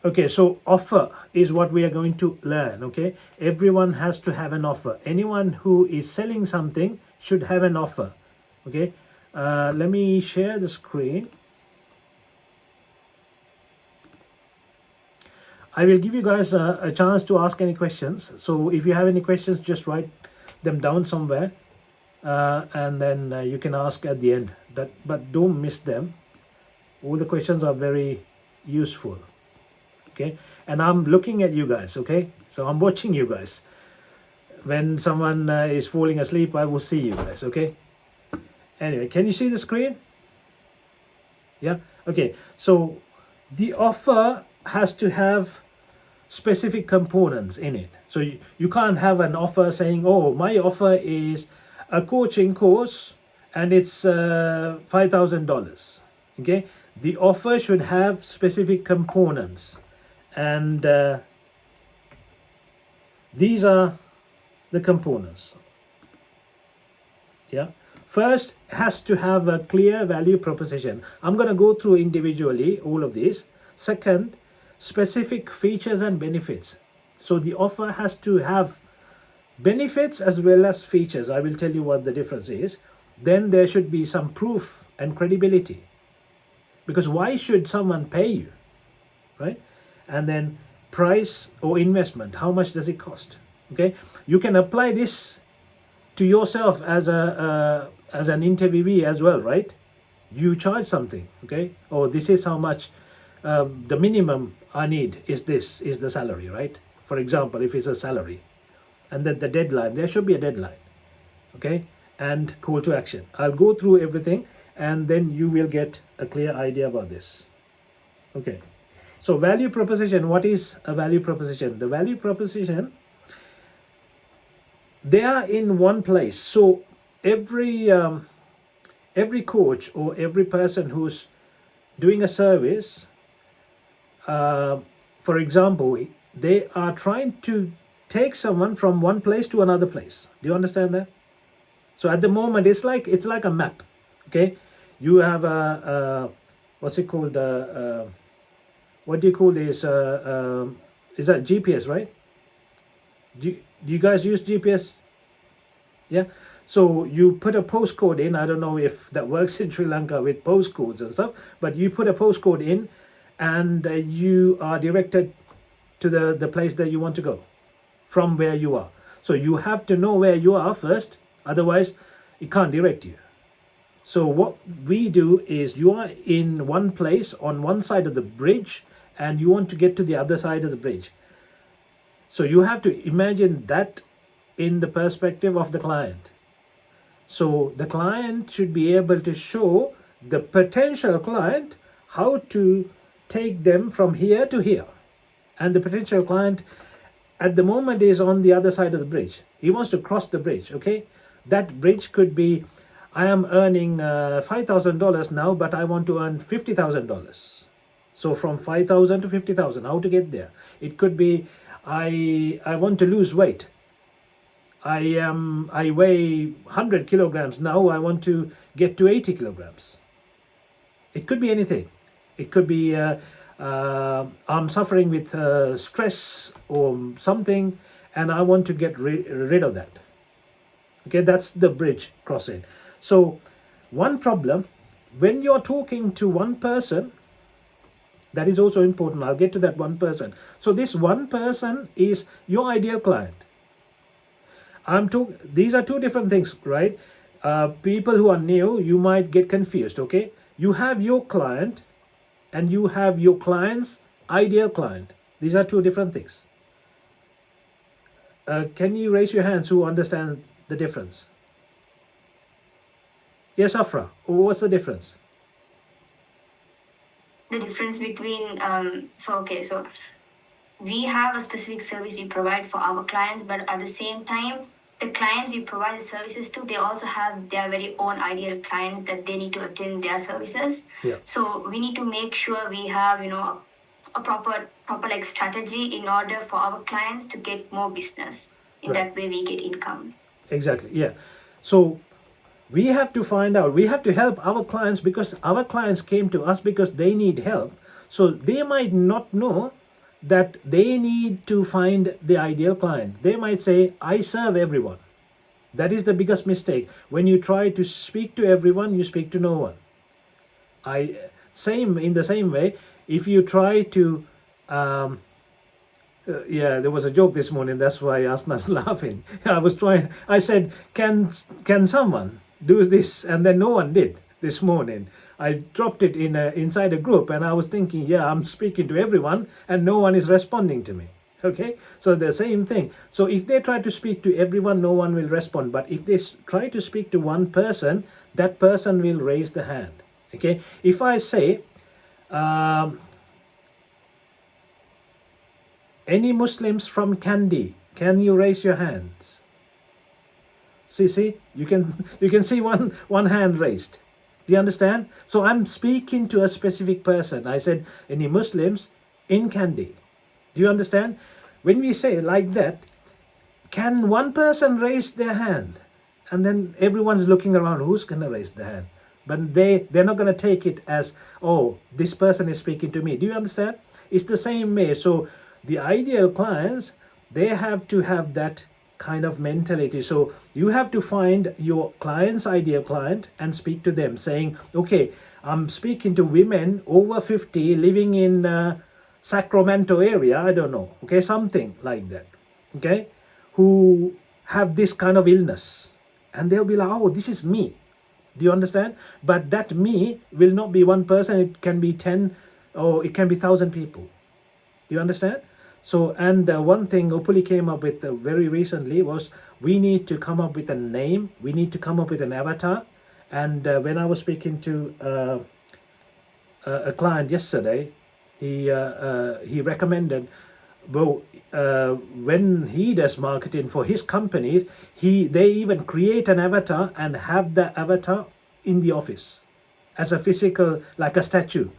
Okay, so offer is what we are going to learn. Okay, everyone has to have an offer. Anyone who is selling something should have an offer. Okay, let me share the screen. I will give you guys a chance to ask any questions. So if you have any questions, just write them down somewhere, and then you can ask at the end. But don't miss them. All the questions are very useful. Okay, and I'm looking at you guys. Okay, so I'm watching you guys. When someone is falling asleep, I will see you guys. Okay. Anyway, can you see the screen? Yeah. Okay. So the offer has to have specific components in it. So you can't have an offer saying, oh, my offer is a coaching course and it's $5,000. Okay. The offer should have specific components. And these are the components. Yeah. First has to have a clear value proposition. I'm going to go through individually all of these. Second, specific features and benefits. So the offer has to have benefits as well as features. I will tell you what the difference is. Then there should be some proof and credibility. Because why should someone pay you? Right? And then price or investment. How much does it cost? Okay. You can apply this to yourself as an interviewee as well, right? You charge something, okay? Or this is how much the minimum I need is this, is the salary, right? For example, if it's a salary, and then the deadline, there should be a deadline, okay? And call to action. I'll go through everything, and then you will get a clear idea about this. Okay. So value proposition. What is a value proposition? The value proposition, they are in one place. So every coach or every person who's doing a service, for example, they are trying to take someone from one place to another place. Do you understand that? So at the moment, it's like a map. Okay, you have a what's it called? What do you call this? Is that GPS, right? Do you guys use GPS? Yeah. So you put a postcode in. I don't know if that works in Sri Lanka with postcodes and stuff, but you put a postcode in, and you are directed to the place that you want to go from where you are. So you have to know where you are first, otherwise it can't direct you. So what we do is you are in one place on one side of the bridge and you want to get to the other side of the bridge. So you have to imagine that in the perspective of the client. So the client should be able to show the potential client how to take them from here to here. And the potential client at the moment is on the other side of the bridge. He wants to cross the bridge, okay? That bridge could be, I am earning $5,000 now, but I want to earn $50,000. So from 5,000 to 50,000, how to get there? It could be, I want to lose weight. I weigh 100 kilograms now. I want to get to 80 kilograms. It could be anything. It could be I'm suffering with stress or something, and I want to get rid of that. Okay, that's the bridge crossing. So one problem, when you're talking to one person, that is also important. I'll get to that one person. So this one person is your ideal client. These are two different things, right? People who are new, you might get confused, okay? You have your client and you have your client's ideal client. These are two different things. Can you raise your hands who understand the difference? Yes, Afra, what's the difference? The difference between, so we have a specific service we provide for our clients, but at the same time, the clients we provide the services to, they also have their very own ideal clients that they need to attend their services. Yeah. So we need to make sure we have, a proper like strategy in order for our clients to get more business. In Right. that way, we get income. Exactly. Yeah. So we have to find out, we have to help our clients because our clients came to us because they need help. So they might not know that they need to find the ideal client. They might say, I serve everyone. That is the biggest mistake. When you try to speak to everyone, you speak to no one. In the same way, if you try to yeah, there was a joke this morning. That's why Asna's laughing. I said, can someone do this? And then no one did this morning. I dropped it inside a group, and I was thinking, yeah, I'm speaking to everyone, and no one is responding to me. Okay, so the same thing. So if they try to speak to everyone, no one will respond. But if they try to speak to one person, that person will raise the hand. Okay, if I say, any Muslims from Kandy, can you raise your hands? See, you can see one hand raised. Do you understand? So I'm speaking to a specific person. I said, any Muslims in Kandy? Do you understand? When we say like that, can one person raise their hand? And then everyone's looking around, who's going to raise their hand? But they're not going to take it as, oh, this person is speaking to me. Do you understand? It's the same way. So the ideal clients, they have to have that kind of mentality. So you have to find your client's ideal client and speak to them saying, okay, I'm speaking to women over 50 living in Sacramento area, I don't know, okay, something like that, okay, who have this kind of illness, and they'll be like, oh, this is me. Do you understand? But that me will not be one person. It can be 10 or it can be 1,000 people. Do you understand? So, and one thing Upuli came up with very recently was, we need to come up with a name. We need to come up with an avatar. And when I was speaking to a client yesterday, he recommended, well, when he does marketing for his companies, they even create an avatar and have the avatar in the office as a physical, like a statue,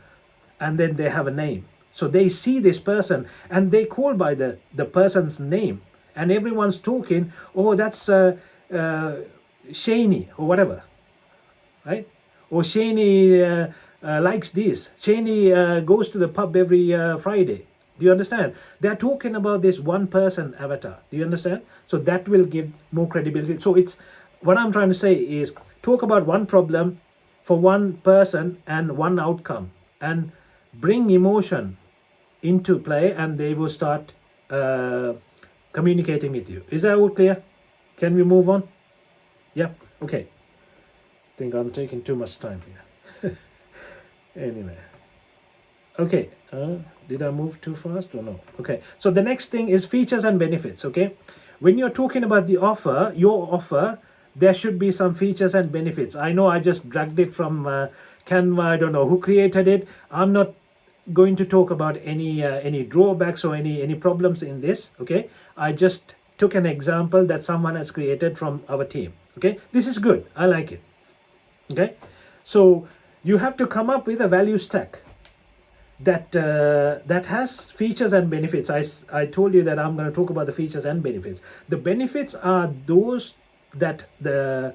and then they have a name. So they see this person and they call by the person's name, and everyone's talking, oh, that's Shaney or whatever, right? Or Shaney likes this. Shaney goes to the pub every Friday. Do you understand? They're talking about this one person avatar. Do you understand? So that will give more credibility. So it's, what I'm trying to say is, talk about one problem for one person and one outcome, and bring emotion into play, and they will start communicating with you. Is that all clear? Can we move on? Yeah. Okay. I think I'm taking too much time here. Anyway. Okay. Did I move too fast or no? Okay. So the next thing is features and benefits. Okay. When you're talking about the offer, your offer, there should be some features and benefits. I know I just dragged it from Canva. I don't know who created it. I'm not going to talk about any drawbacks or any problems in this. Okay. I just took an example that someone has created from our team. Okay. This is good. I like it. Okay. So you have to come up with a value stack that has features and benefits. I told you that I'm going to talk about the features and benefits. The benefits are those that the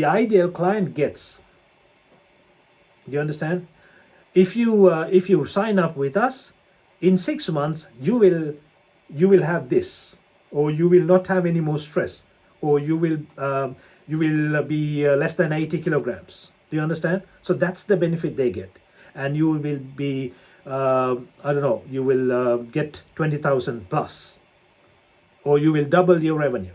ideal client gets. Do you understand? If you sign up with us, in 6 months you will have this, or you will not have any more stress, or you will be less than 80 kilograms. Do you understand? So that's the benefit they get. And you will be, I don't know, you will get 20,000 plus, or you will double your revenue.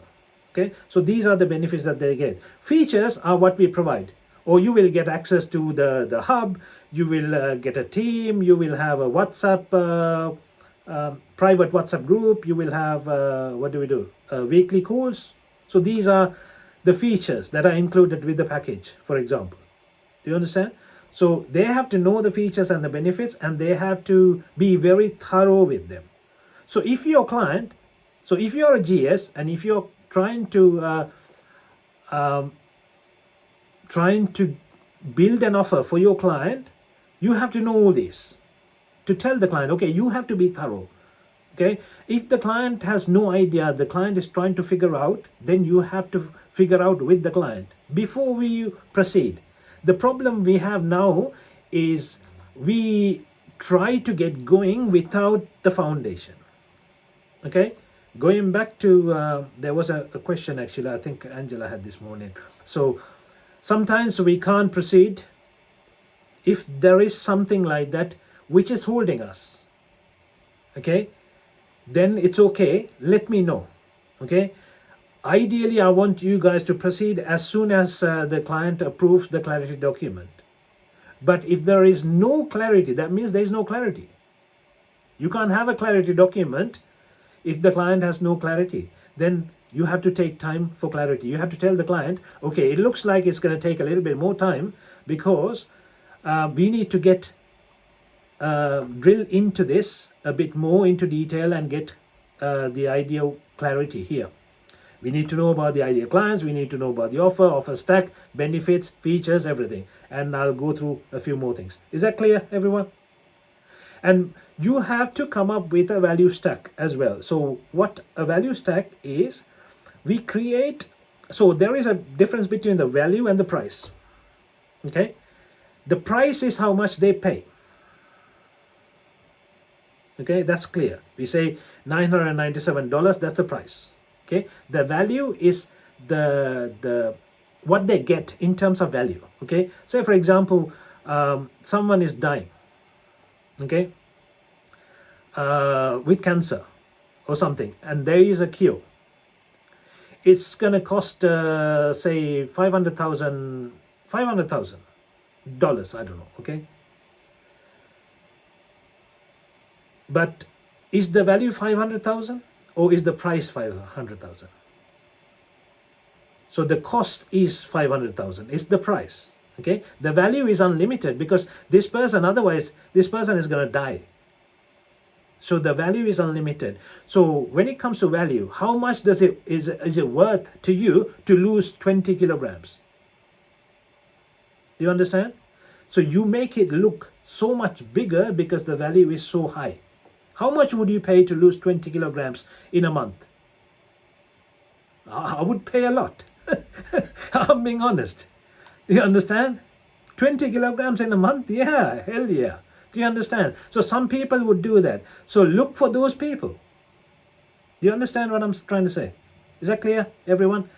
Okay, so these are the benefits that they get. Features are what we provide, or you will get access to the hub, you will get a team, you will have a WhatsApp, private WhatsApp group, you will have, what do we do? Weekly calls. So these are the features that are included with the package, for example. Do you understand? So they have to know the features and the benefits, and they have to be very thorough with them. So if you're a GS, and if you're trying to build an offer for your client, you have to know all this to tell the client, okay, you have to be thorough. Okay, if the client has no idea, the client is trying to figure out, then you have to figure out with the client before we proceed. The problem we have now is we try to get going without the foundation. Okay, going back to there was a question actually, I think Angela had this morning. So sometimes we can't proceed if there is something like that which is holding us. Okay, then it's okay, let me know. Okay, ideally I want you guys to proceed as soon as the client approves the clarity document. But if there is no clarity, that means there is no clarity. You can't have a clarity document if the client has no clarity. Then you have to take time for clarity. You have to tell the client, okay, it looks like it's going to take a little bit more time because we need to get drill into this a bit more into detail and get the ideal clarity here. We need to know about the ideal clients, we need to know about the offer stack, benefits, features, everything. And I'll go through a few more things. Is that clear, everyone? And you have to come up with a value stack as well. So what a value stack is, we create, so there is a difference between the value and the price. Okay, the price is how much they pay. Okay, that's clear. We say $997, that's the price. Okay, the value is the what they get in terms of value. Okay, say for example, someone is dying, okay, with cancer or something, and there is a cure. It's gonna cost say $500,000, I don't know. Okay, but is the value 500,000 or is the price 500,000? So the cost is 500,000. It's the price. Okay, the value is unlimited because this person, otherwise this person is going to die. So the value is unlimited. So when it comes to value, how much is it worth to you to lose 20 kilograms? Do you understand? So you make it look so much bigger because the value is so high. How much would you pay to lose 20 kilograms in a month? I would pay a lot. I'm being honest. Do you understand? 20 kilograms in a month? Yeah, hell yeah. Do you understand? So some people would do that. So look for those people. Do you understand what I'm trying to say? Is that clear, everyone?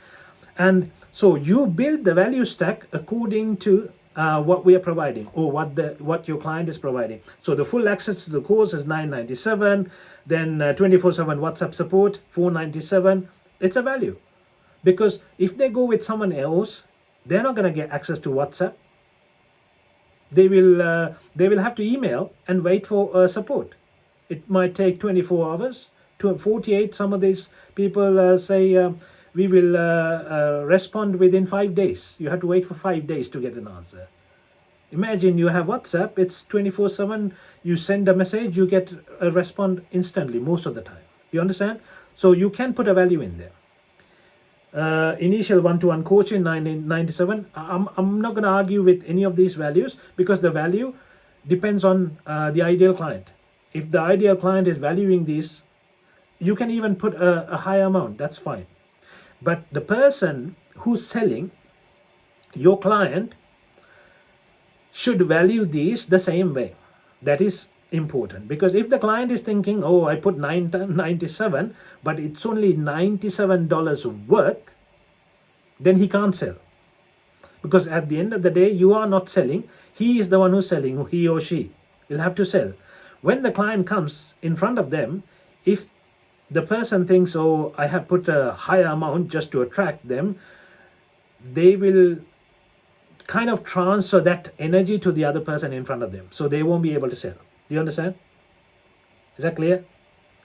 And so you build the value stack according to what we are providing, or what your client is providing. So the full access to the course is $997, then 24/7 WhatsApp support $497. It's a value, because if they go with someone else, they're not going to get access to WhatsApp. They will have to email and wait for support. It might take 24 hours to 48. Some of these people say we will respond within 5 days. You have to wait for 5 days to get an answer. Imagine you have WhatsApp, it's 24/7. You send a message, you get a response instantly most of the time. You understand? So you can put a value in there. Initial one-to-one coaching $997. I'm not going to argue with any of these values because the value depends on the ideal client. If the ideal client is valuing these, you can even put a higher amount. That's fine. But the person who's selling, your client, should value these the same way. That is important, because if the client is thinking, oh, I put $997, but it's only $97 worth, then he can't sell. Because at the end of the day, you are not selling. He is the one who's selling, he or she will have to sell. When the client comes in front of them, if the person thinks, oh, I have put a higher amount just to attract them, they will kind of transfer that energy to the other person in front of them. So they won't be able to sell. Do you understand? Is that clear?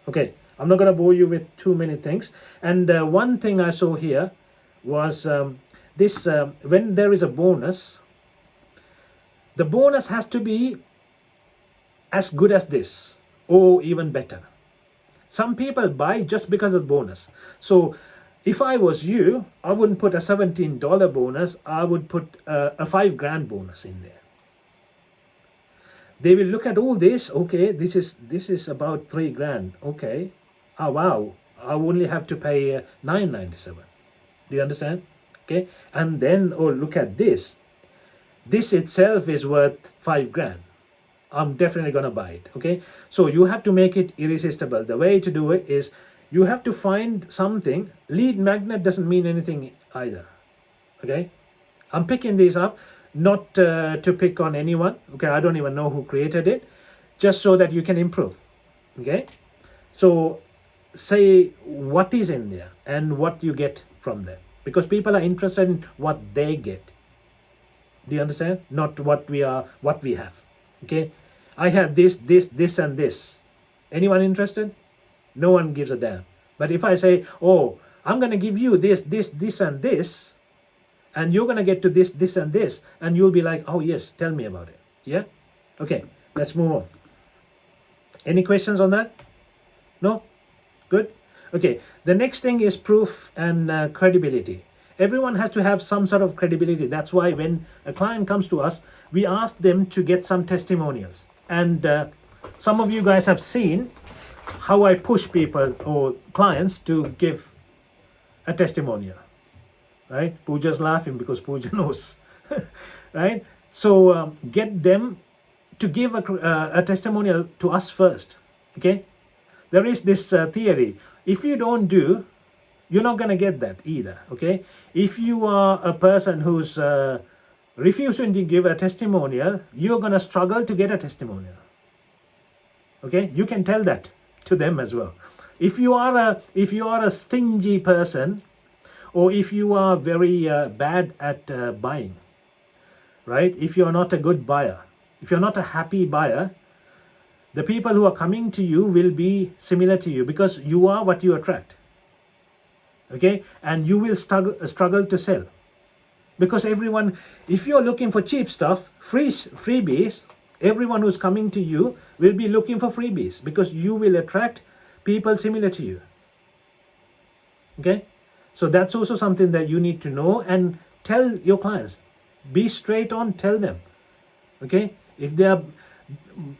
Okay, I'm not going to bore you with too many things. And one thing I saw here was this, when there is a bonus, the bonus has to be as good as this or even better. Some people buy just because of bonus. So if I was you, I wouldn't put a $17 bonus. I would put a $5,000 bonus in there. They will look at all this. Okay, this is about $3,000. Okay, oh wow, I only have to pay $997. Do you understand? Okay, and then, oh, look at this. This itself is worth $5,000. I'm definitely going to buy it. Okay, so you have to make it irresistible. The way to do it is you have to find something. Lead magnet doesn't mean anything either. Okay, I'm picking these up not to pick on anyone. Okay, I don't even know who created it, just so that you can improve. Okay, so say what is in there and what you get from there, because people are interested in what they get. Do you understand? Not what we have. Okay, I have this and this. Anyone interested? No one gives a damn. But if I say, oh, I'm going to give you this and this, and you're going to get to this and this, and you'll be like, oh yes, tell me about it. Yeah. Okay, let's move on. Any questions on that? No? Good. Okay, the next thing is proof and credibility. Everyone has to have some sort of credibility. That's why when a client comes to us, we ask them to get some testimonials. And some of you guys have seen how I push people or clients to give a testimonial, right? Pooja's laughing because Pooja knows, right? So get them to give a testimonial to us first, okay? There is this theory. If you don't do, you're not going to get that either, okay? If you are a person who's refusing to give a testimonial, you're going to struggle to get a testimonial, okay? You can tell that to them as well. If you are a stingy person, or if you are very bad at buying, right? If you're not a good buyer, if you're not a happy buyer, the people who are coming to you will be similar to you, because you are what you attract. Okay, and you will struggle to sell, because everyone, if you're looking for cheap stuff, freebies, everyone who's coming to you will be looking for freebies, because you will attract people similar to you. Okay, so that's also something that you need to know and tell your clients. Be straight on, tell them. Okay, if they are,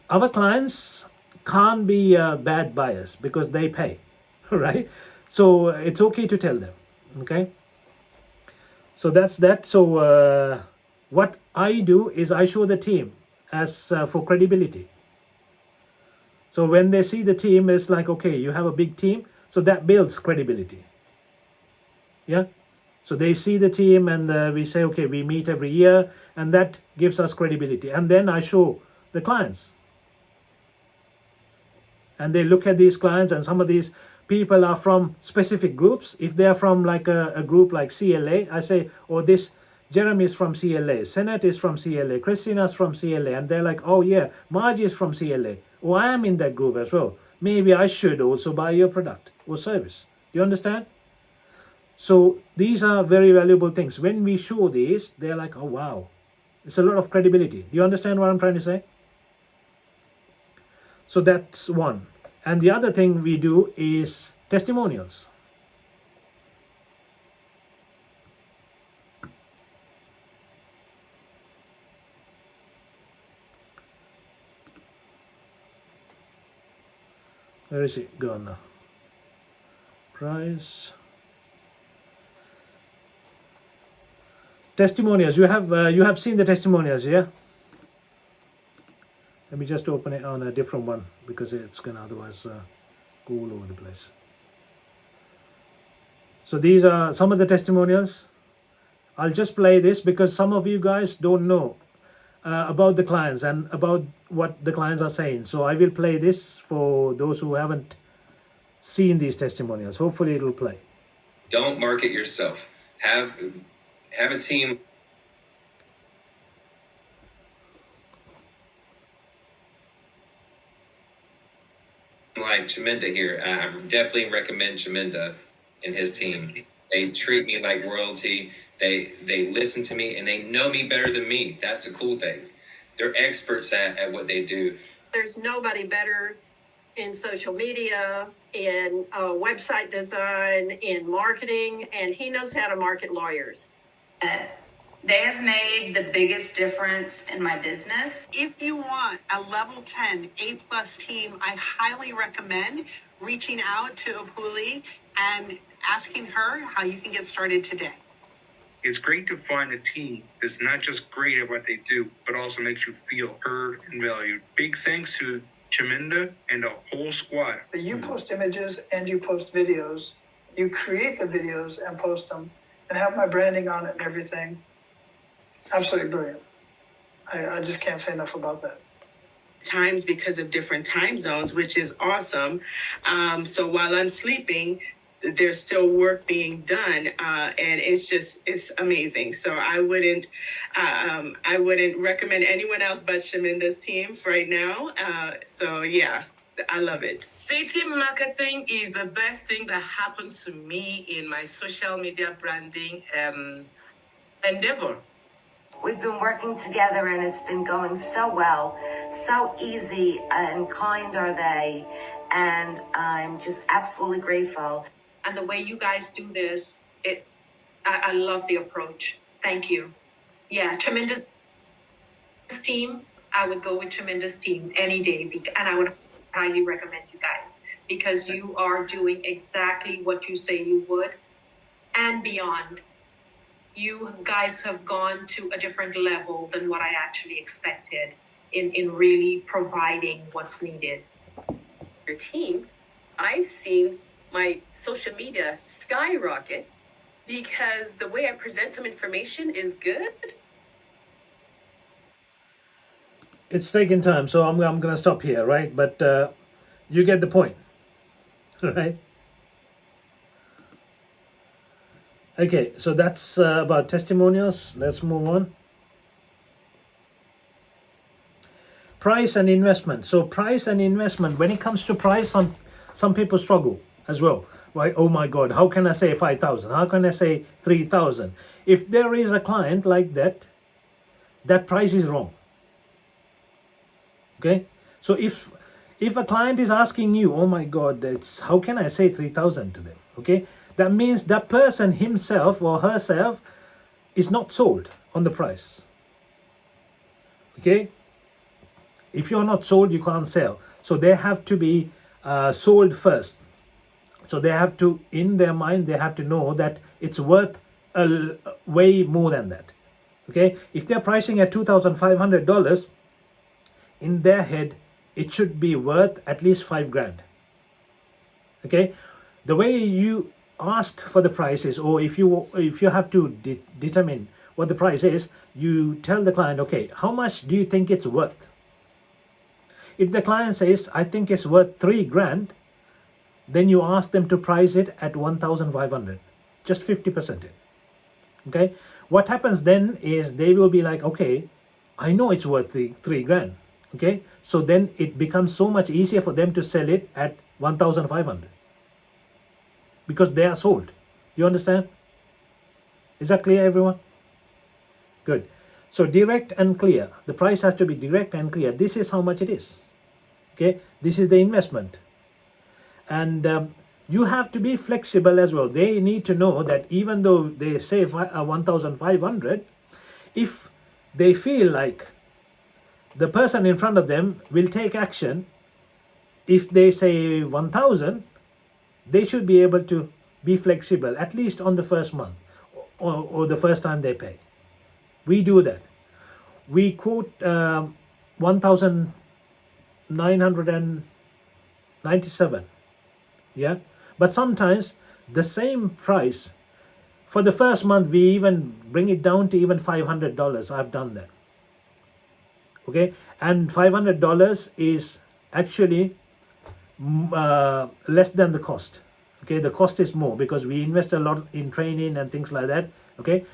our clients can't be bad buyers because they pay, right? So it's okay to tell them. Okay, so that's that. So what I do is I show the team as for credibility. So when they see the team, it's like, okay, you have a big team, so that builds credibility. Yeah, so they see the team, and we say, okay, we meet every year, and that gives us credibility. And then I show the clients, and they look at these clients, and some of these people are from specific groups. If they are from like a group like CLA, I say, oh, this Jeremy is from CLA, Senate is from CLA, Christina's from CLA, and they're like, oh yeah, Margie is from CLA. Oh, I am in that group as well. Maybe I should also buy your product or service. Do you understand? So these are very valuable things. When we show these, they're like, oh wow, it's a lot of credibility. Do you understand what I'm trying to say? So that's one. And the other thing we do is testimonials. Where is it gone now? Price. Testimonials. You have seen the testimonials, yeah? Let me just open it on a different one, because it's gonna otherwise go all over the place. So these are some of the testimonials. I'll just play this because some of you guys don't know about the clients and about what the clients are saying. So I will play this for those who haven't seen these testimonials. Hopefully it'll play. Don't market yourself. Have a team. Like Chaminda here, I definitely recommend Chaminda and his team. They treat me like royalty. They listen to me, and they know me better than me. That's the cool thing. They're experts at what they do. There's nobody better in social media, in website design, in marketing, and he knows how to market lawyers. They have made the biggest difference in my business. If you want a level 10 A+ team, I highly recommend reaching out to Apuli and asking her how you can get started today. It's great to find a team that's not just great at what they do, but also makes you feel heard and valued. Big thanks to Chaminda and the whole squad. You post images and you post videos. You create the videos and post them and have my branding on it and everything. Absolutely brilliant. I just can't say enough about that. Times because of different time zones, which is awesome. So while I'm sleeping, there's still work being done, and it's amazing. So I wouldn't recommend anyone else but Shaminda's team right now. So yeah, I love it. City marketing is the best thing that happened to me in my social media branding endeavor. We've been working together and it's been going so well, so easy and kind are they, and I'm just absolutely grateful. And the way you guys do this, I love the approach. Thank you. Yeah, tremendous team. I would go with tremendous team any day, and I would highly recommend you guys because you are doing exactly what you say you would and beyond. You guys have gone to a different level than what I actually expected in really providing what's needed. Your team, I've seen my social media skyrocket because the way I present some information is good. It's taking time, so I'm going to stop here, right? But you get the point, right? Okay, so that's about testimonials. Let's move on. Price and investment. So price and investment, when it comes to price, some people struggle as well, right? Oh my God, how can I say 5,000? How can I say 3,000? If there is a client like that, that price is wrong. Okay, so if a client is asking you, oh my God, it's how can I say 3,000 to them? Okay, that means that person himself or herself is not sold on the price. Okay, if you're not sold, you can't sell. So they have to be sold first. So they have to, in their mind, they have to know that it's worth way more than that. Okay, if they're pricing at $2,500, in their head, it should be worth at least $5,000. Okay, the way you ask for the price is, or if you have to determine what the price is, you tell the client, okay, how much do you think it's worth? If the client says, I think it's worth $3,000, then you ask them to price it at 1,500, just 50%. Okay, what happens then is they will be like, okay, I know it's worth $3,000. Okay, so then it becomes so much easier for them to sell it at 1,500 because they are sold. You understand? Is that clear, everyone? Good. So direct and clear. The price has to be direct and clear. This is how much it is. Okay, this is the investment. And you have to be flexible as well. They need to know that even though they say 1,500, if they feel like the person in front of them will take action, if they say 1,000, they should be able to be flexible, at least on the first month or the first time they pay. We do that. We quote 1,997. Yeah, but sometimes the same price for the first month, we even bring it down to even $500. I've done that. Okay, and $500 is actually less than the cost. Okay, the cost is more because we invest a lot in training and things like that. Okay,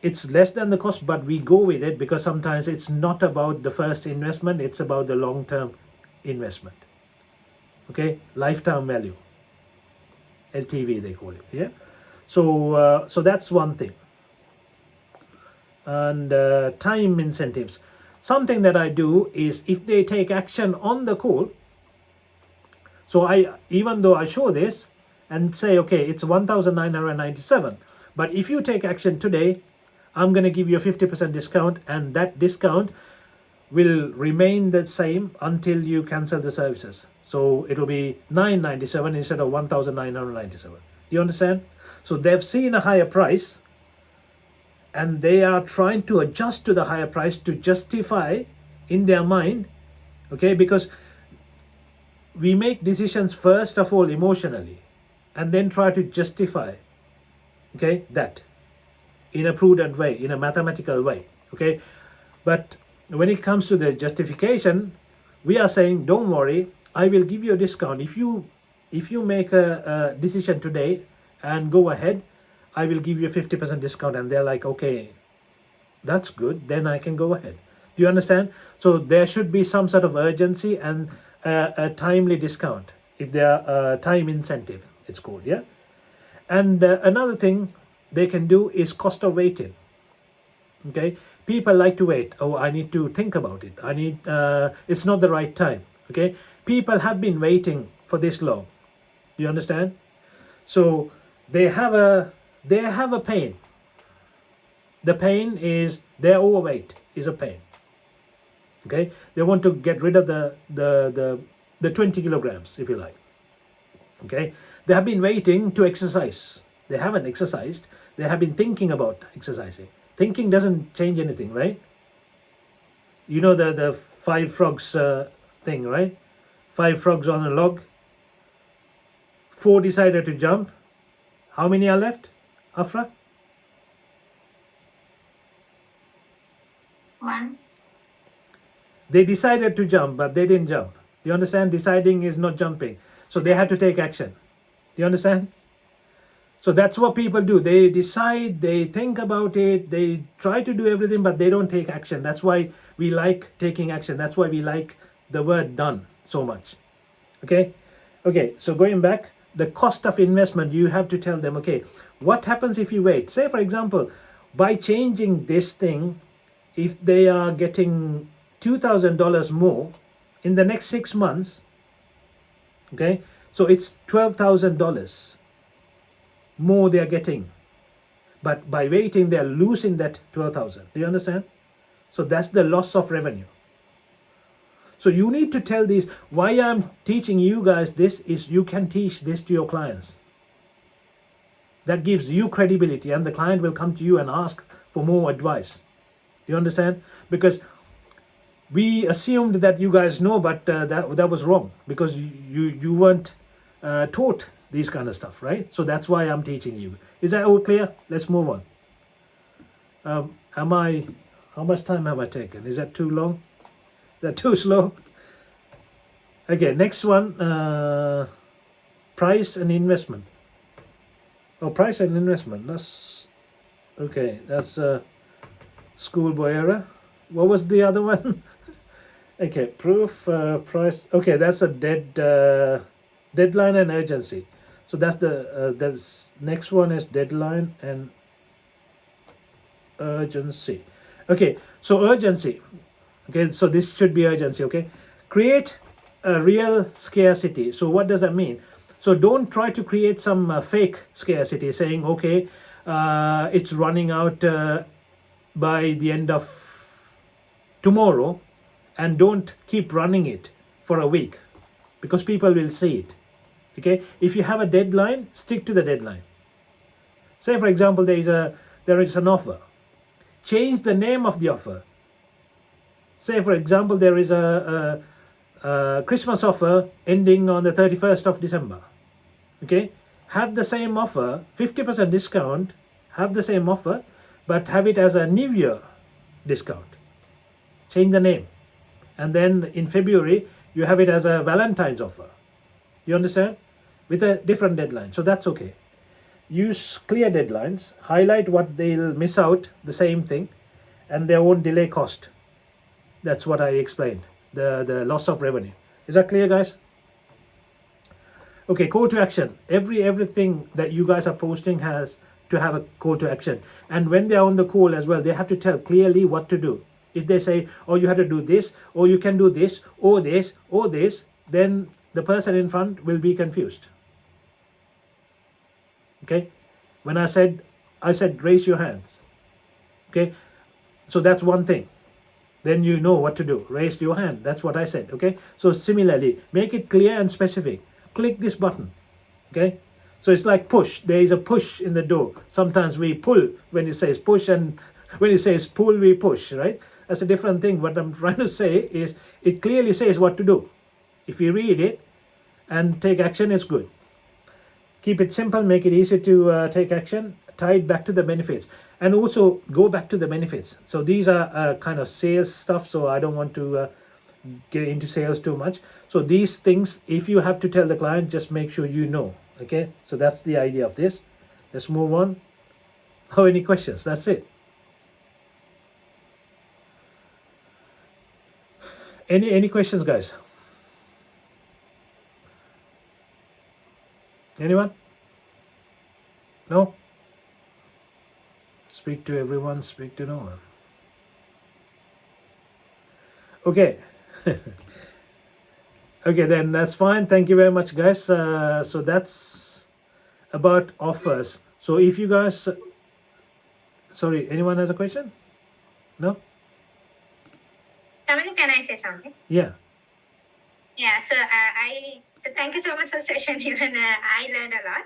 it's less than the cost, but we go with it because sometimes it's not about the first investment, it's about the long-term investment. Okay, lifetime value, LTV they call it. Yeah, so that's one thing. And time incentives. Something that I do is if they take action on the call, so even though I show this and say, okay, it's 1,997, but if you take action today, I'm going to give you a 50% discount, and that discount will remain the same until you cancel the services. So it'll be $997 instead of $1,997. Do you understand? So they've seen a higher price, and they are trying to adjust to the higher price to justify in their mind, okay, because we make decisions first of all emotionally and then try to justify, okay, that in a prudent way, in a mathematical way, okay. But when it comes to the justification, we are saying, don't worry, I will give you a discount if you make a decision today and go ahead, I will give you a 50% discount. And they're like, okay, that's good, then I can go ahead. Do you understand? So there should be some sort of urgency and a timely discount, if there are time incentive, it's called, yeah. And another thing they can do is cost of waiting. Okay, people like to wait. Oh, I need to think about it. I need. It's not the right time. Okay, people have been waiting for this long. Do you understand? So they have a pain. The pain is their overweight is a pain. Okay, they want to get rid of the 20 kilograms, if you like. Okay, they have been waiting to exercise. They haven't exercised. They have been thinking about exercising. Thinking doesn't change anything, right? You know the five frogs thing, right? 5 frogs on a log. 4 decided to jump. How many are left, Afra? 1. They decided to jump, but they didn't jump. Do you understand? Deciding is not jumping. So they had to take action. Do you understand? So that's what people do. They decide, they think about it, they try to do everything, but they don't take action. That's why we like taking action. That's why we like the word done so much. Okay? Okay, so going back, the cost of investment, you have to tell them, okay, what happens if you wait? Say, for example, by changing this thing, if they are getting $2,000 more in the next 6 months, okay, so it's $12,000 more they are getting, but by waiting they are losing that 12,000. Do you understand? So that's the loss of revenue. So you need to tell these. Why I'm teaching you guys this is you can teach this to your clients. That gives you credibility, and the client will come to you and ask for more advice. Do you understand? Because we assumed that you guys know, but that was wrong, because you weren't taught these kind of stuff, right? So that's why I'm teaching you. Is that all clear? Let's move on. How much time have I taken? Is that too long? Is that too slow? Okay, next one, price and investment. Oh, price and investment, that's, okay, that's schoolboy era. What was the other one? Okay, proof, price, okay, that's a deadline and urgency. So that's that's next one is deadline and urgency. Okay, so urgency. Okay, so this should be urgency. Okay, create a real scarcity. So what does that mean? So don't try to create some fake scarcity, saying, okay, it's running out by the end of tomorrow, and don't keep running it for a week, because people will see it. Okay, if you have a deadline, stick to the deadline. Say, for example, there is an offer. Change the name of the offer. Say, for example, there is a Christmas offer ending on the 31st of December. Okay, have the same offer, 50% discount, have the same offer, but have it as a New Year discount. Change the name. And then in February, you have it as a Valentine's offer. You understand? With a different deadline. So that's okay. Use clear deadlines, highlight what they'll miss out, the same thing, and their own delay cost. That's what I explained, the loss of revenue. Is that clear, guys? Okay, call to action. Everything that you guys are posting has to have a call to action. And when they're on the call as well, they have to tell clearly what to do. If they say, oh, you have to do this, or you can do this, or this, or this, then the person in front will be confused. Okay? When I said raise your hands. Okay? So that's one thing. Then you know what to do. Raise your hand. That's what I said. Okay? So similarly, make it clear and specific. Click this button. Okay? So it's like push. There is a push in the door. Sometimes we pull when it says push, and when it says pull, we push, right? That's a different thing. What I'm trying to say is it clearly says what to do. If you read it and take action, it's good. Keep it simple, make it easy to take action, tie it back to the benefits, and also go back to the benefits. So these are kind of sales stuff, so I don't want to get into sales too much. So these things, if you have to tell the client, just make sure you know. Okay, so that's the idea of this. Let's move on. Oh, any questions? That's it. Any questions, guys? Anyone? No? Speak to everyone, speak to no one. Okay. Okay, then that's fine. Thank you very much, guys. So that's about offers. So if you guys, sorry, anyone has a question? No? Tamil, can I say something? Yeah. Yeah, so thank you so much for the session. Even I learned a lot.